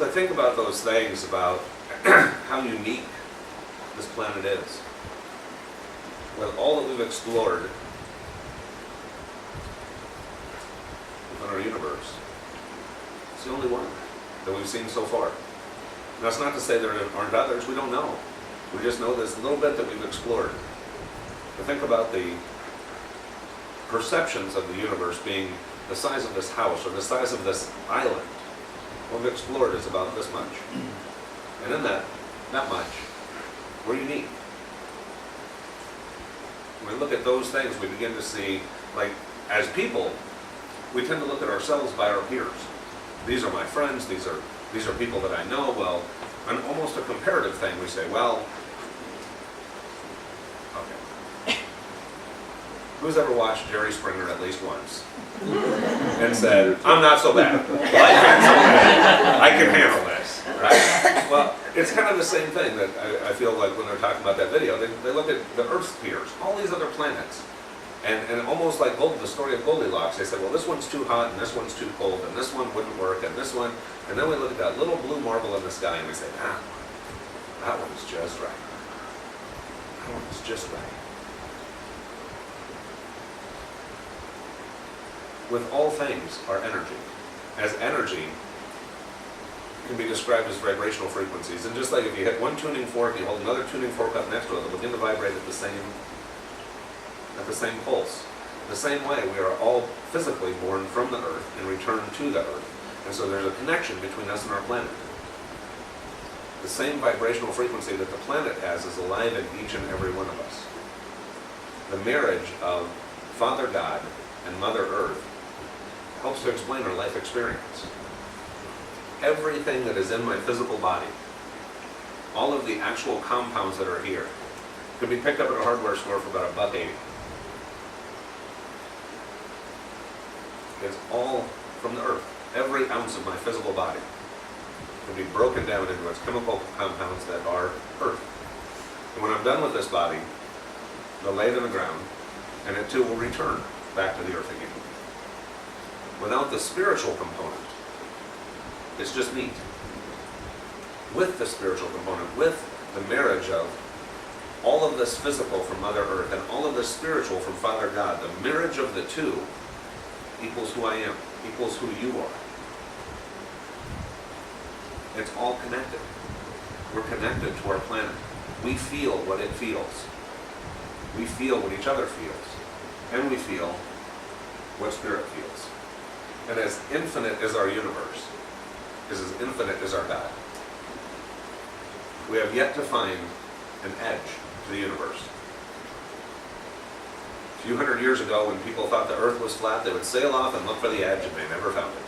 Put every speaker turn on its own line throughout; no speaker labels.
So I think about those things, about how unique this planet is. With all that we've explored within our universe, it's the only one that we've seen so far. And that's not to say there aren't others, we don't know. We just know this little bit that we've explored. But think about the perceptions of the universe being the size of this house or the size of this island. What we've explored is about this much. And in that much, we're unique. When we look at those things, we begin to see, like, as people, we tend to look at ourselves by our peers. These are my friends, these are people that I know. Well, on almost a comparative thing, we say, well, okay. Who's ever watched Jerry Springer at least once? And said, I'm not so bad. Life ain't so bad. I can handle this, right? Well, it's kind of the same thing that I feel like when they're talking about that video. They look at the Earth's peers, all these other planets, and almost like the story of Goldilocks. They said, well, this one's too hot, and this one's too cold, and this one wouldn't work, and this one, and then we look at that little blue marble in the sky, and we say, that one's just right. That one's just right. With all things are energy. As energy can be described as vibrational frequencies. And just like if you hit one tuning fork, you hold another tuning fork up next to it, they'll begin to vibrate at the same pulse. The same way, we are all physically born from the earth and return to the earth. And so there's a connection between us and our planet. The same vibrational frequency that the planet has is alive in each and every one of us. The marriage of Father God and Mother Earth helps to explain our life experience. Everything that is in my physical body, all of the actual compounds that are here, could be picked up at a hardware store for about $1.80. It's all from the earth. Every ounce of my physical body can be broken down into its chemical compounds that are earth. And when I'm done with this body, they'll lay it in the ground, and it too will return back to the earth again. Without the spiritual component, it's just meat. With the spiritual component, with the marriage of all of this physical from Mother Earth and all of this spiritual from Father God, the marriage of the two equals who I am, equals who you are. It's all connected. We're connected to our planet. We feel what it feels. We feel what each other feels. And we feel what Spirit feels. And as infinite as our universe is as infinite as our God. We have yet to find an edge to the universe. A few hundred years ago, when people thought the earth was flat, they would sail off and look for the edge, and they never found it.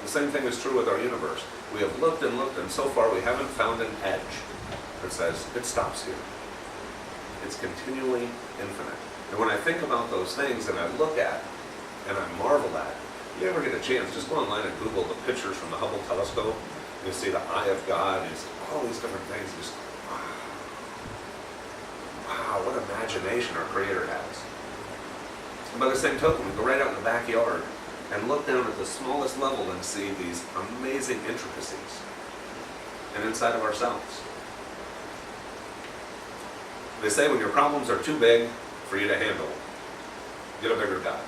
The same thing is true with our universe. We have looked and looked, and so far we haven't found an edge that says it stops here. It's continually infinite. And when I think about those things and I look at and I marvel at, you ever get a chance, just go online and Google the pictures from the Hubble telescope. You see the eye of God, you see all these different things. Just, wow, what imagination our Creator has. And by the same token, we go right out in the backyard and look down at the smallest level and see these amazing intricacies. And inside of ourselves. They say when your problems are too big for you to handle, get a bigger God.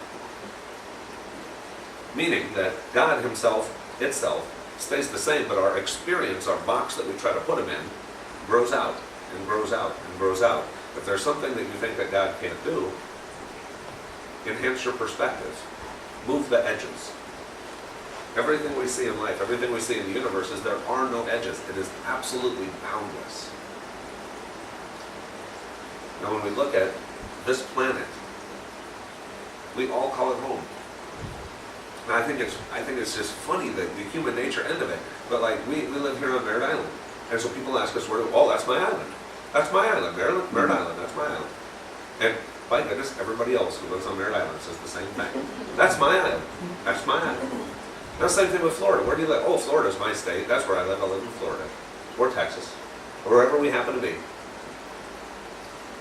Meaning that God Himself, itself, stays the same, but our experience, our box that we try to put Him in, grows out and grows out and grows out. If there's something that you think that God can't do, enhance your perspective. Move the edges. Everything we see in life, everything we see in the universe is there are no edges. It is absolutely boundless. Now when we look at this planet, we all call it home. And I think it's just funny, the human nature end of it. But like we live here on Merritt Island. And so people ask us, oh, that's my island. That's my island, Merritt Island, that's my island. And by goodness, everybody else who lives on Merritt Island says the same thing. That's my island. That's my island. Now, same thing with Florida. Where do you live? Oh, Florida's my state. That's where I live. I live in Florida. Or Texas. Or wherever we happen to be.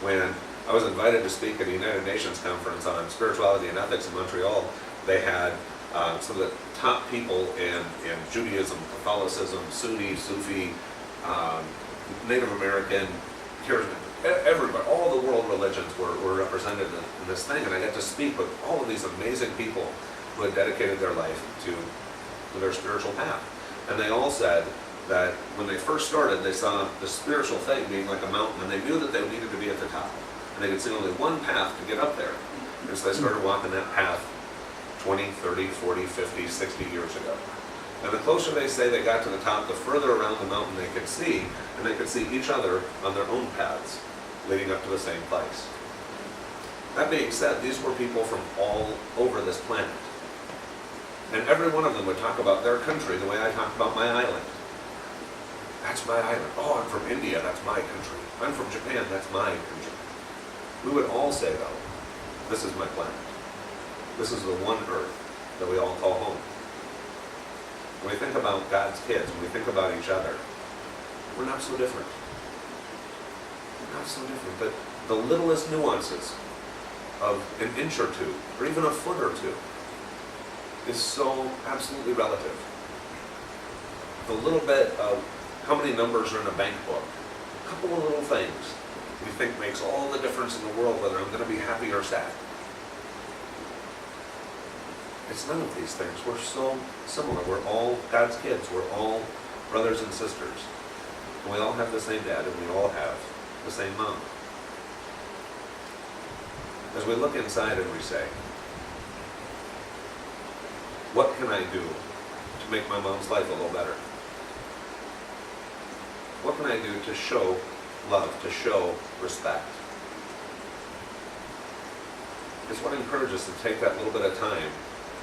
When I was invited to speak at a United Nations conference on spirituality and ethics in Montreal, they had some of the top people in Judaism, Catholicism, Sunni, Sufi, Native American, everybody, all the world religions were represented in this thing, and I got to speak with all of these amazing people who had dedicated their life to their spiritual path. And they all said that when they first started, they saw the spiritual thing being like a mountain, and they knew that they needed to be at the top. And they could see only one path to get up there. And so they started walking that path 20, 30, 40, 50, 60 years ago. And the closer they say they got to the top, the further around the mountain they could see, and they could see each other on their own paths, leading up to the same place. That being said, these were people from all over this planet. And every one of them would talk about their country the way I talk about my island. That's my island. Oh, I'm from India, that's my country. I'm from Japan, that's my country. We would all say, though, this is my planet. This is the one earth that we all call home. When we think about God's kids, when we think about each other, we're not so different. We're not so different. But the littlest nuances of an inch or two, or even a foot or two, is so absolutely relative. The little bit of how many numbers are in a bank book, a couple of little things we think makes all the difference in the world, whether I'm going to be happy or sad. It's none of these things. We're so similar. We're all God's kids. We're all brothers and sisters. And we all have the same dad, and we all have the same mom. As we look inside and we say, what can I do to make my mom's life a little better? What can I do to show love, to show respect? It's what encourages us to take that little bit of time.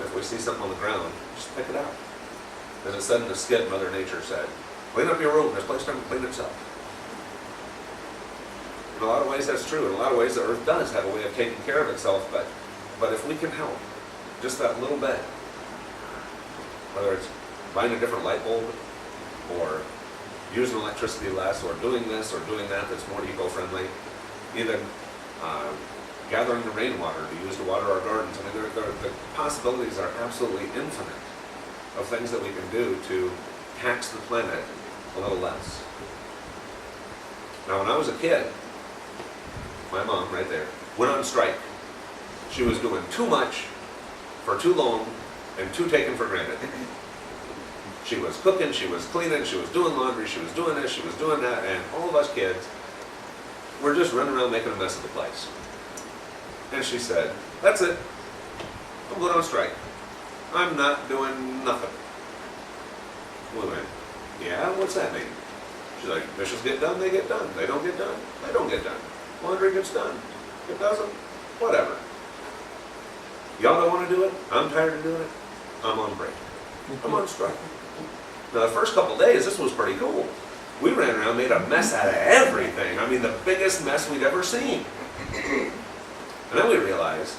If we see something on the ground, just pick it out. As it said in the skit, Mother Nature said, clean up your room, there's plenty of time to clean itself. In a lot of ways that's true. In a lot of ways the earth does have a way of taking care of itself, but if we can help, just that little bit, whether it's buying a different light bulb, or using electricity less, or doing this or doing that that's more eco-friendly, even gathering the rainwater to use to water our gardens. I mean, the possibilities are absolutely infinite of things that we can do to tax the planet a little less. Now, when I was a kid, my mom, right there, went on strike. She was doing too much for too long and too taken for granted. She was cooking, she was cleaning, she was doing laundry, she was doing this, she was doing that, and all of us kids were just running around making a mess of the place. And she said, that's it. I'm going on strike. I'm not doing nothing. We went, yeah, what's that mean? She's like, dishes get done, they get done. They don't get done, they don't get done. Laundry gets done. It doesn't, whatever. Y'all don't want to do it? I'm tired of doing it. I'm on break. I'm on strike. Now, the first couple days, this was pretty cool. We ran around, made a mess out of everything. I mean, the biggest mess we'd ever seen. And then we realized,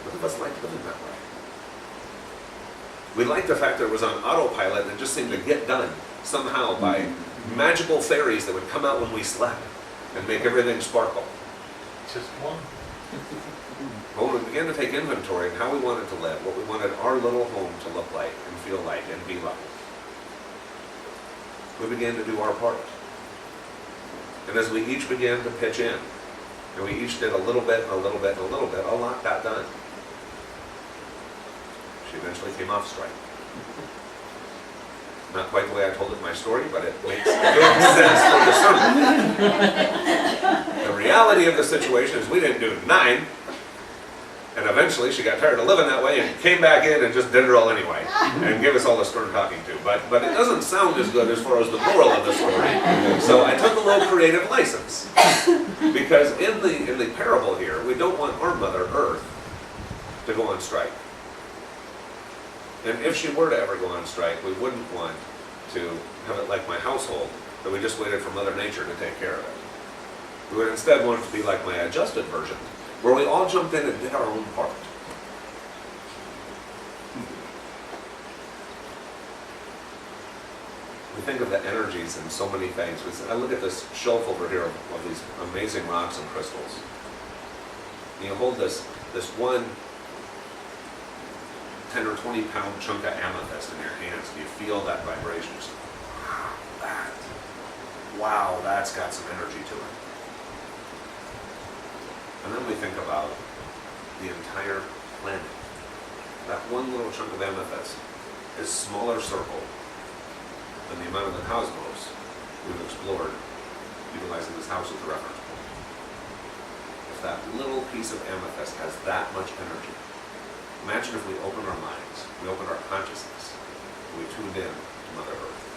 none of us liked living that way. We liked the fact that it was on autopilot and it just seemed to get done somehow by magical fairies that would come out when we slept and make everything sparkle.
Just one.
Well, when we began to take inventory of how we wanted to live, what we wanted our little home to look like and feel like and be like, we began to do our part. And as we each began to pitch in, and we each did a little bit and a little bit and a little bit, a lot got done. She eventually came off strike. Not quite the way I told it in my story, but it makes good sense for the sermon. The reality of the situation is we didn't do 9, and eventually she got tired of living that way and came back in and just did it all anyway, and gave us all the stern talking to. But it doesn't sound as good as far as the moral of the story. So I took a little creative license. Because in the parable here, we don't want our Mother Earth to go on strike. And if she were to ever go on strike, we wouldn't want to have it like my household, that we just waited for Mother Nature to take care of it. We would instead want it to be like my adjusted version, where we all jumped in and did our own part. We think of the energies in so many things. I look at this shelf over here of these amazing rocks and crystals. And you hold this one 10 or 20 pound chunk of amethyst in your hands, and you feel that vibration. Just, wow, that's got some energy to it. And then we think about the entire planet. That one little chunk of amethyst is smaller circle than the amount of the cosmos we've explored utilizing this house as a reference point. If that little piece of amethyst has that much energy, imagine if we opened our minds, we opened our consciousness, and we tuned in to Mother Earth.